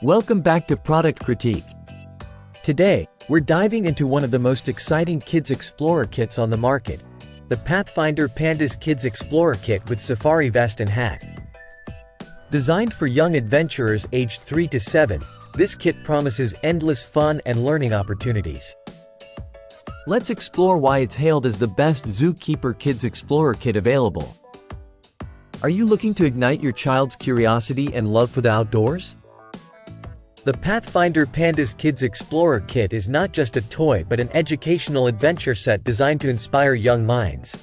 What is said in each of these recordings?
Welcome back to Product Critique. Today, we're diving into one of the most exciting Kids Explorer kits on the market, the Pathfinder Pandas Kids Explorer Kit with Safari Vest and Hat. Designed for young adventurers aged 3 to 7, this kit promises endless fun and learning opportunities. Let's explore why it's hailed as the best Zookeeper Kids Explorer kit available. Are you looking to ignite your child's curiosity and love for the outdoors? The Pathfinder Pandas Kids Explorer Kit is not just a toy but an educational adventure set designed to inspire young minds.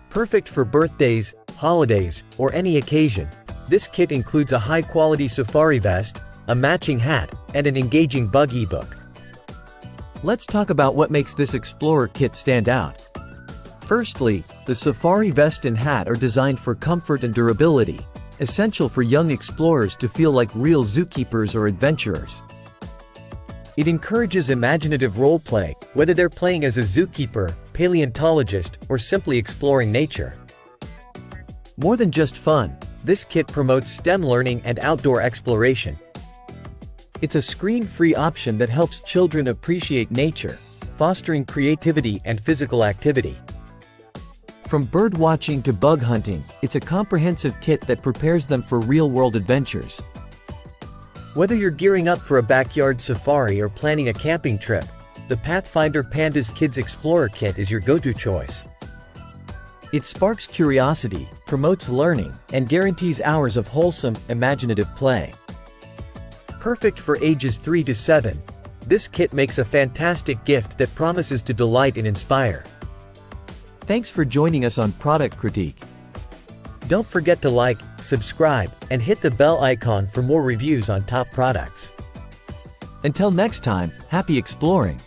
Perfect for birthdays, holidays, or any occasion, this kit includes a high-quality safari vest, a matching hat, and an engaging bug ebook. Let's talk about what makes this Explorer kit stand out. Firstly, the safari vest and hat are designed for comfort and durability, essential for young explorers to feel like real zookeepers or adventurers. It encourages imaginative role-play, whether they're playing as a zookeeper, paleontologist, or simply exploring nature. More than just fun, this kit promotes STEM learning and outdoor exploration. It's a screen-free option that helps children appreciate nature, fostering creativity and physical activity. From bird watching to bug hunting, it's a comprehensive kit that prepares them for real-world adventures. Whether you're gearing up for a backyard safari or planning a camping trip, the Pathfinder Pandas Kids Explorer Kit is your go-to choice. It sparks curiosity, promotes learning, and guarantees hours of wholesome, imaginative play. Perfect for ages 3 to 7, this kit makes a fantastic gift that promises to delight and inspire. Thanks for joining us on Product Critique. Don't forget to like, subscribe, and hit the bell icon for more reviews on top products. Until next time, happy exploring!